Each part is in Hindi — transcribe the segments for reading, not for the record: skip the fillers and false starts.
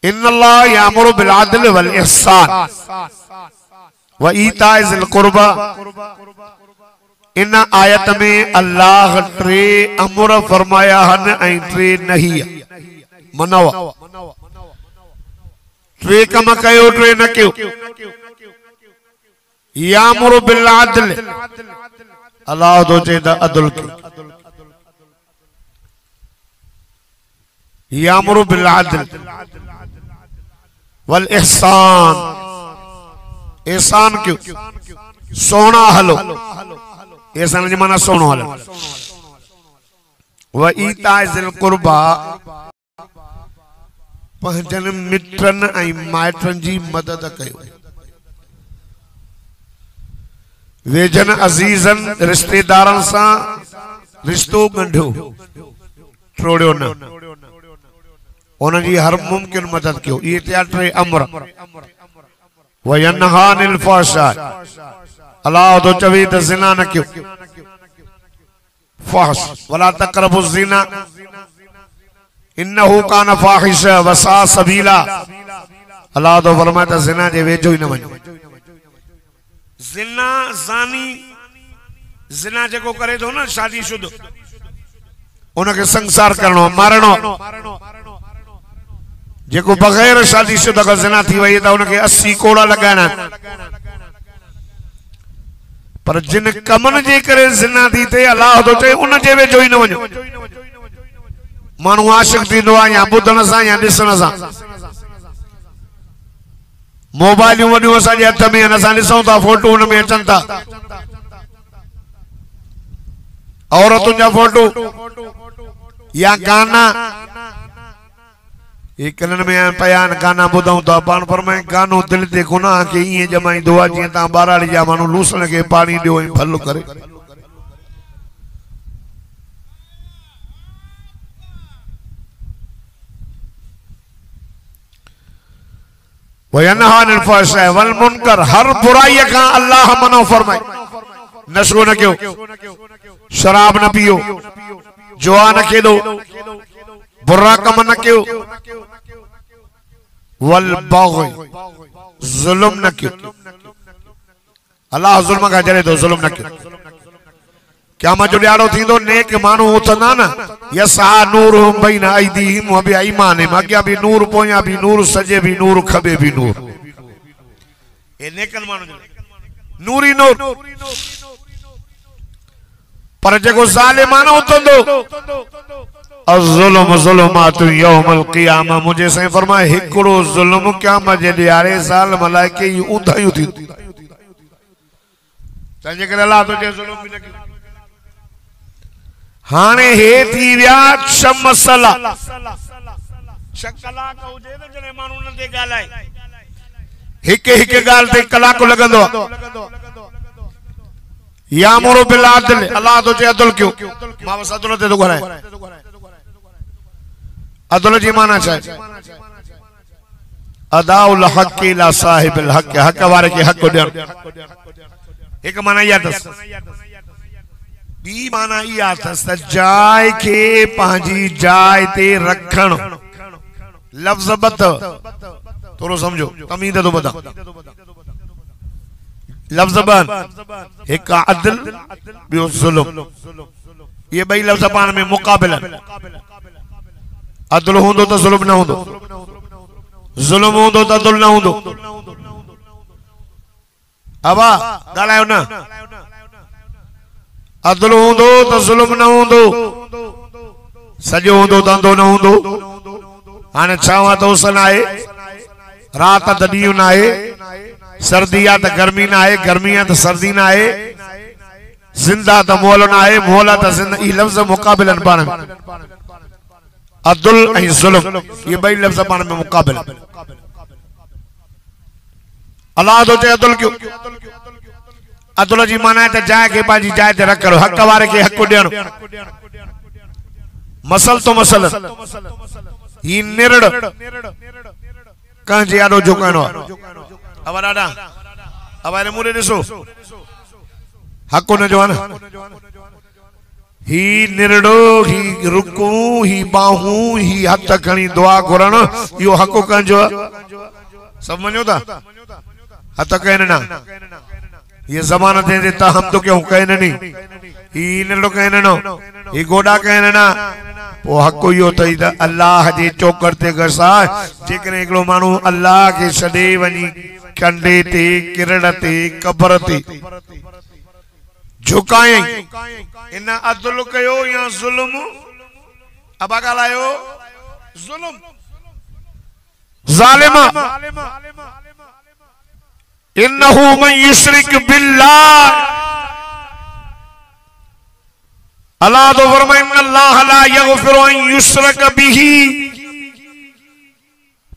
इन्नल्लाह यामुरु बिल अदल वल इहसान व ईताए ज़िल कुर्बा। इन आयत में अल्लाह टे अमर फरमाया हन ऐं टे नहीं मनवा। टे कम कयो टे न कयो। यामुरु बिल अदल अल्लाह तो चेता अदल के। यामुरु बिल अदल वल इहसान। एहसान क्यों? सोना हलो। एहसान जी माना सोनो हलो। व ईताए ज़िल कुर्बा पंहिंजनि मित्रनि ऐं माइटनि जी मदद कयो। वेझन अजीजन रिश्तेदारन सां रिश्तो गंढियो टोड़ियो न। उन जी हर मुमकिन मदद कयो। ये टे अमर। व यन्हा अनिल फ़हशा अल्लाह तो चवे त ज़िना न कयो। फ़हश वला तक़रबु ज़िना इन्नहु कान फ़ाहिशा व सा सबीला। अल्लाह तो फरमाए त ज़िना जे वेझो ही न वञो। ज़िना ज़ानी ज़िना जेको करे थो न शादीशुदा उनके संसार करणो मारणो। जेको बगैर शादीशुदा का ज़िना थी वई त उनके 80 कोड़ा लगाना। पर जिन कमन जे करे ज़िना थी थे अल्लाह तो चए उन जे वेझो ही न वञो। माण्हू आशिक थींदो आहे या ॿुधण सां या ॾिसण सां। मोबाइलियूं वॾियूं असांजे हथ में आहिनि। असां ॾिसूं था फोटो उन में अचनि था। औरतुनि जा फोटो या गाना ये कनन में पया गाना ॿुधूं था। पाण फरमाए गानो दिलि ते गुनाह खे ईअं ॼमाईंदो आहे जीअं तव्हां ॿाराड़ी जा माण्हू लूसण खे पाणी ॾियो ऐं फल करे। वयन्हा अनिल फ़हशा वल मुनकर। हर बुराई का अल्लाह मनो फरमाए। नशो न कयो। शराब न पियो। जुआ न खेलो। बुरा कम न कयो। वल बाग़ी जुल्म न कयो। अल्लाह जुल्म का जरे तो जुल्म न कयो। क़यामत जो ॾियारो थींदो नेक माण्हू उथंदा न यसा नूरुहुम बैन अयदीहिम व बिअयमानिहिम। अॻियां भी नूर पोयां भी नूर सजे भी नूर खबे भी नूर। ए नेकन माण्हू जो नूर ही नूर। पर जेको ज़ालिमाना उथंदो अज़्ज़ुल्मु ज़ुलुमातु यौमल क़ियामा। मुझे साईं फरमाए हिकिड़ो ज़ुल्म क़यामत जे ॾियारे ज़ालिम मलाइके ई ऊंधायूं थी। तंहिंजे करे अल्लाह तो जे ज़ुल्म बि न कयो। हाने हे थी विया 6 मसला। 6 कलाक हुजे न जने माण्हू न ते ॻाल्हाए। हिक हिक ॻाल्हि ते कलाक लॻंदो आहे। यामुरु बिल अदल अल्लाह तो जे अदल कयो। मां बस अदल ते तो घुराए। अदल जी माना छा आहे? अदाउल हक़ इला साहिबिल हक़। हक़ वारे खे हक़ ॾियणु। एक माना इहा अथसि। बी माना इहा अथसि त जाइ खे पंहिंजी जाइ ते रखणु। लफ़्ज़ बत थोरो समझो तमीद तो बता। लफ्ज़ बन एक अदल बियो जुल्म। ये बई लफ्ज़ पाण में मुकाबिल। अदल होंदो तो जुल्म न होंदो। जुल्म होंदो तो अदल न होंदो। अबा ॻाल्हायो न। अदल होंदो तो जुल्म न होंदो। सॼो होंदो तो अंधो न होंदो। हाणे छावां तो उस न आहे। रात त ॾींहुं न आहे। सर्दी आ तो गर्मी ना है। गर्मी आ तो सर्दी ना है। जिंदा तो मोल ना है। मोल तो जिंदा। ये लफ्ज़ मुकाबिलन पाण में अदल ऐं जुल्म ये बई लफ्ज़ पाण में मुकाबिल। अल्लाह तो चे अदल क्यों? अदल जी माना है त जाइ खे पंहिंजी जाइ ते रखणु। हक़ वारे खे हक़ ॾियणु। मसल तो मसल ही निरड़ कंहिंजे आॾो झुकाइणो आहे। अब ॾाढा अब मुरे ॾिसो हक़ हुन जो आहे न। ही निरड़ो ही रुकू ही बाहू ही हथ खणी दुआ घुरण यो हक़ कंजो सब मञो था हथ कहने ना ये जमाना दे देता हम तो क्यों कहने नहीं ही निरड़ो कहने ना ही गोडा कहने ना वो हक़ यो तई त अल्लाह जे चौकड़ ते गसा जेकरे एकड़ो मानू अल्लाह के छडे वनी कंडे ते किरड़ ते कब्र ते झुकाए इन अदल कयो या जुल्म अबा गालायो जुल्म जालिमा इन्नहु मन युशरिक बिल्लाह अल्लाह तो फरमाए अल्लाह ला यगफिरु अन युशरक बिही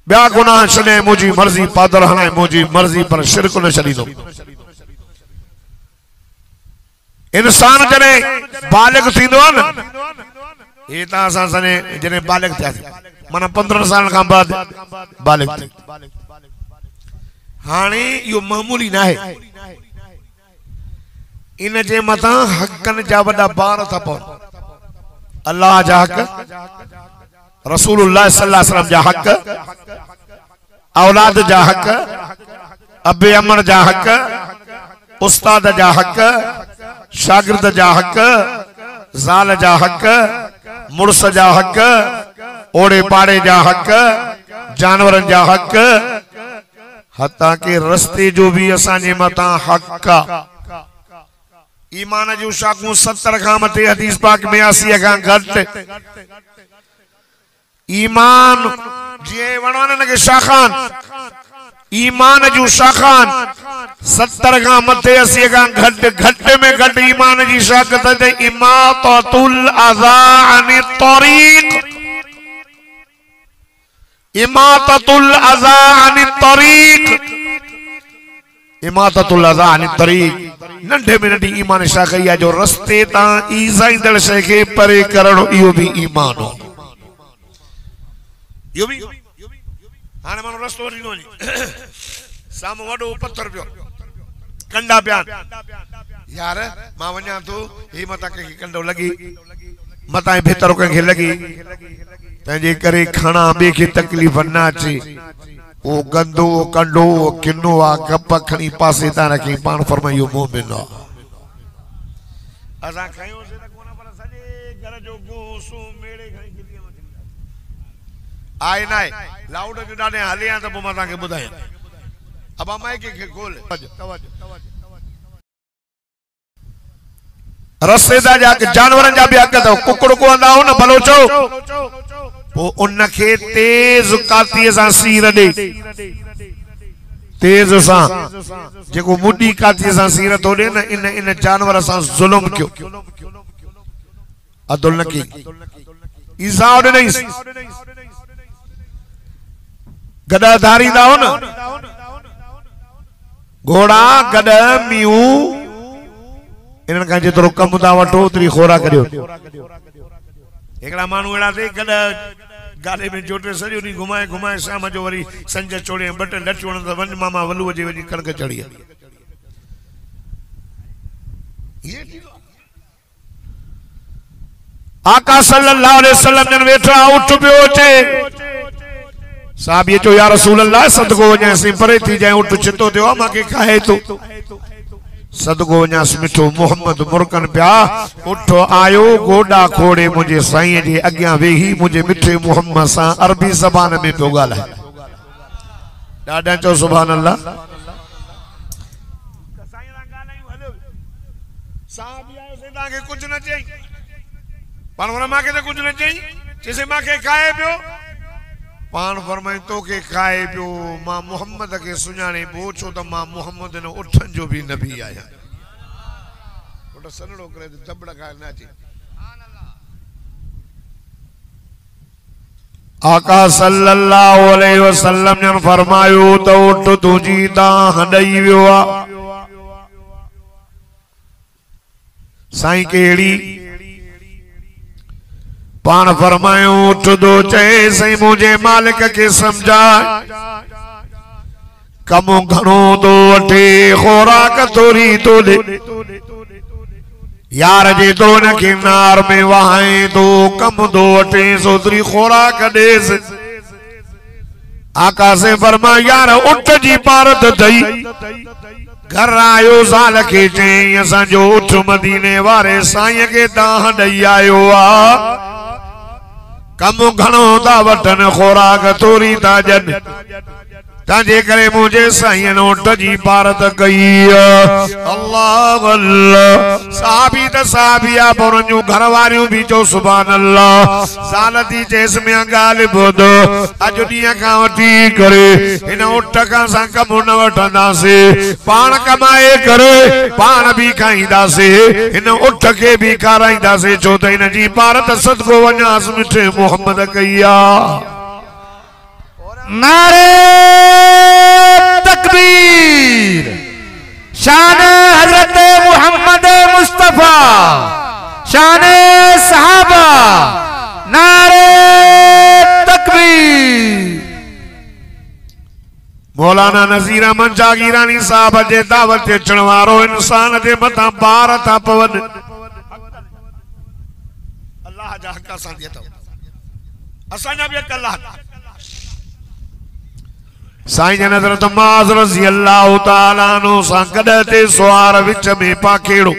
ब्या गुनाह छने मुजी मर्जी पादर हणे मुजी मर्जी पर शिरक न छडी दो इंसान जने बालिग थींदो न ये ता असां सने जने बालिग थिया माना 15 साल का बाद बालिग थी हाणे यो मामूली ना है इन जे मथा हकन जा वडा बार था पवन अल्लाह जा हक रसूलुल्लाह सल्लल्लाहु अलैहि वसल्लम जा हक औलाद जा हक अबे अमर जा हक उस्ताद जा हक शागिर्द जा हक ज़ाल जा हक मुर्स जा हक ओड़े पाड़े जा हक जानवरन जा हक हता के रस्ते जो भी असांजे मथा हक ईमान जो शाखू 70 खां मथे हदीस पाक में 80 खां घट ईमान जे वणवन के शाखान ईमान जो शाखान 70 खां मथे 80 खां घट घट में घट ईमान जी शाखत ते इमातुल अज़ा अनि तरीक़ इमातुल अज़ा अनि तरीक़ इमातुल अज़ा अनि तरीक़ नंढे में नंढी ईमान शाख या जो रस्ते ता ईज़ाईंदड़ शइ खे परे करणो इहो भी ईमान हो यो भी हाने मानो रस्तो ॾिनो नी साम वडो पत्थर पियो कंडा पिया यार मां वञा तो हे मता के कंडो लगी मता भीतर के लगी तंजे करे खाना बे के तकलीफ ना अचे ओ गंदो कंडो किनो आ कप खणी पासे ता रखी पान फरमायो मोमिन असा खायो से त कोना पर सजे घर जो गोसो मेड़े खणी गिलिया में आए नाए लाउड जो डाने हलिया त पो मता के बुधाया अब माइक के खोल रस्ते दा जा जानवरन जा भी हक तो कुकड़ को अंदा हो न बलोचो वो उन के तेज काती सा सीर दे तेज सा जेको मुडी काती सा सीर तो दे न इन इन जानवर सा जुल्म क्यों अदल न की ईसा ओडे नहीं गदा धारी दा हो न घोड़ा गद मियू इन का जेतरो कम दा वठो तरी खोरा करियो एकड़ा मानू एड़ा थे गद गाड़ी में जोटे सजो नी घुमाए घुमाए शाम जो वरी संज चोड़े बट लट वण त वन मामा वलू जे वनी कड़क चढ़ी ये आका सल्लल्लाहु अलैहि वसल्लम जन वेठा उठ पियो चे साहब ये जो या रसूल अल्लाह सदको वने से परे थी जाए उठ चितो देवा माके काहे तो सदको वने मिठो मोहम्मद मुरकन प्या उठो आयो गोडा खोड़े मुझे साईं जे अग्या वेही मुझे मिठे मोहम्मद सा अरबी ज़बान में पियो गाला डाडा चो सुभान अल्लाह साईं रा गालायूं हलो साहब आयो से ताके कुछ न चई पर वना माके तो कुछ न चई जैसे माके खाए पियो पान फरमाई तो के खाए पियो मां मोहम्मद के सुनाने बोचो तो मां मोहम्मद ने उठन जो भी नबी आया ओटा सनड़ो करे तो दबड़ा खाए ना ची आका सल्लल्लाहु अलैहि वसल्लम ने फरमायो तो उठ तुजी दा हडई वियो आ साईं केड़ी पान फरमायो उठ दो चे सही मुझे मालिक के समझा कमो घणो दो वठे खोराक थोरी तो दे यार जे तो न के नार में वहां तो कम दो अटे सोतरी खोराक देस आका से फरमा यार उठ जी पारत दई घर आयो साल के चई असा जो उठ मदीने वारे साईं के दाह दई आयो आ कम घणो दा वटन खोराक थोरी ता जन ताजे करे मुझे साईं नोट जी पारत कई अल्लाह अल्लाह साहबी त साहबिया परजू घर वारियों भी चो सुभान अल्लाह सालती जेस में गालिब दो अज दिया का वठी करे इन उठ का सा कम न वठंदा से पान कमाए करे पान भी खाईंदा से इन उठ के भी खाराईंदा से छो त इन जी पारत सदको वनास मिठे मोहम्मद कईया नारे तकबीर शान हजरत मोहम्मद मुस्तफा शान सहाबा नारे तकबीर। मौलाना नज़ीर अहमद जागीरानी साहब जे दावत ते अचण वारो इंसान जे मथा बार था पवन अल्लाह जा हक असां जे तो असां जा भी अल्लाह साईं हज़रत माज़ रज़ी अल्लाह ताला नो सा कदते सुवार विच में पाखेड़ो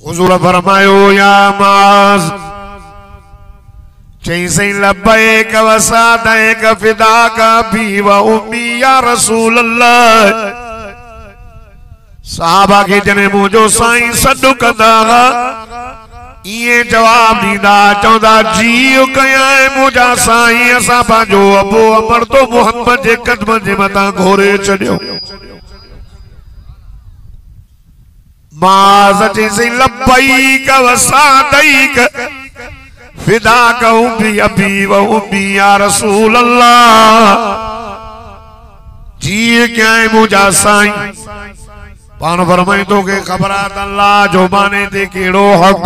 हुजूर फरमायो या माज़ चई सई लब्बैक व सादैक फिदाक बी व उम्मी या रसूल अल्लाह साहबा के जने मुझो साईं सॾु कंदा ये जवाब दीदा चौदा जी कया मुझा साईं असा पांजो अबो अमर तो मोहम्मद जे कदम जे मता घोरे छड़ियो माज़ चई लब्बैक व सादैक फिदाक उम्मी अबी व उम्मी या रसूल अल्लाह जी क्या मुझा साईं पान फरमाई तो के खबरात अल्लाह जो बाने ते केड़ो हक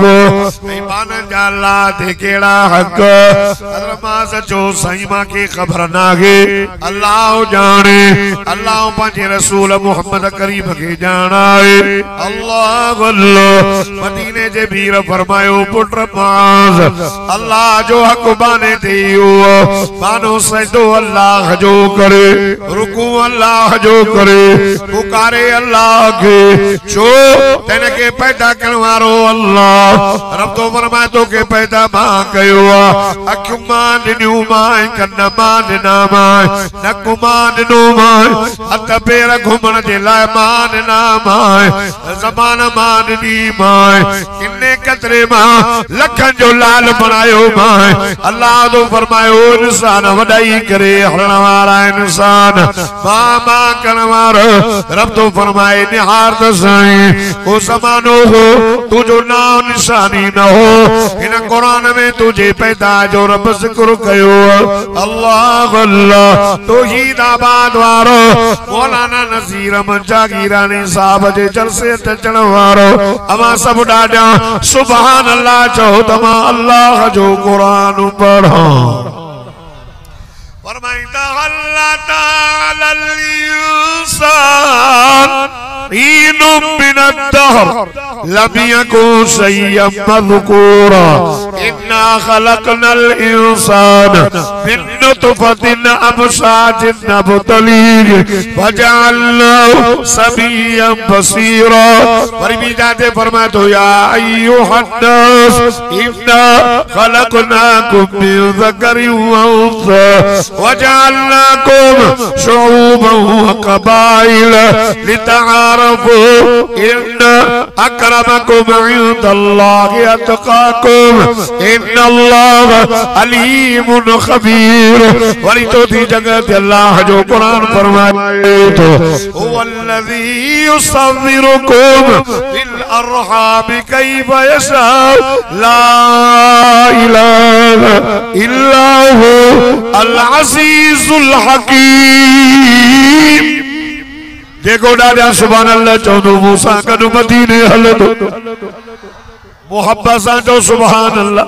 बान जा अल्लाह ते केड़ा हक अरमा सचो साईं मां के खबर नागे अल्लाह जाने अल्लाह पंजे रसूल मोहम्मद करीम के जाना है अल्लाह अल्लाह मदीने जे भीर फरमायो पुत्र माज अल्लाह जो हक बाने ते हो बानो सजदो अल्लाह जो करे रुकू अल्लाह जो करे पुकारे अल्लाह छो तेन के पैदा करने वालो अल्लाह रब तो फरमाए तो के पैदा मां कयो अखियूं मां ॾिनियूं मां कन मां ॾिना मां नकु मां ॾिनो मां हथ पेर घुमण जे लाइ मां ॾिना मां ज़बान मां ॾिनी मां किने कतरे मां लखन जो लाल बनायो मां अल्लाह तो फरमायो इंसान वॾाई करे हलण वारा इंसान मां करण वारो रब तो फरमाए हार दसाई को ज़मानो हो तुझो नाम निशानी न हो इन कुरान में तुझे पैदा जो रब जिक्र कयो अल्लाह अल्लाह तौहीद आबाद वारो मौलाना नज़ीर अहमद जागीरानी साहब जे जलसे ते अचण वारो अमा सब ॾाढा सुभान अल्लाह चओ तमा अल्लाह जो कुरान पढ़ो फरमाइंदा अल्लाह ताला इंसान ईनु बिनद्दहर लम यकुन शय्यन मज़कूरा इन्ना खलक़नल इंसान मिन नुतफतिन अमशाजिन नब्तलीह फजअलनाहु समिय्यन बसीरा और भी जाते फरमाए तो या अय्युहन नास इन्ना खलक़नाकुम मिन ज़करिन व उन्सा वजअलनाकुम शुऊबन व क़बाइल लितआरफू इन अक्रमकुम इंदल्लाहि अतकाकुम इन्नल्लाह अलीमुन खबीर। वरी तो थी जगह ते अल्लाह जो कुरान फरमाए तो हुवल्लज़ी युसव्विरुकुम फिल अरहाम कैफ यशा ला इलाहा इल्ला हु अल अज़ीज़ुल हकीम। देखो डाडा सुभान अल्लाह चौदो मूसा कदू मदीने हल दो मोहब्बत सा चो सुभान अल्लाह।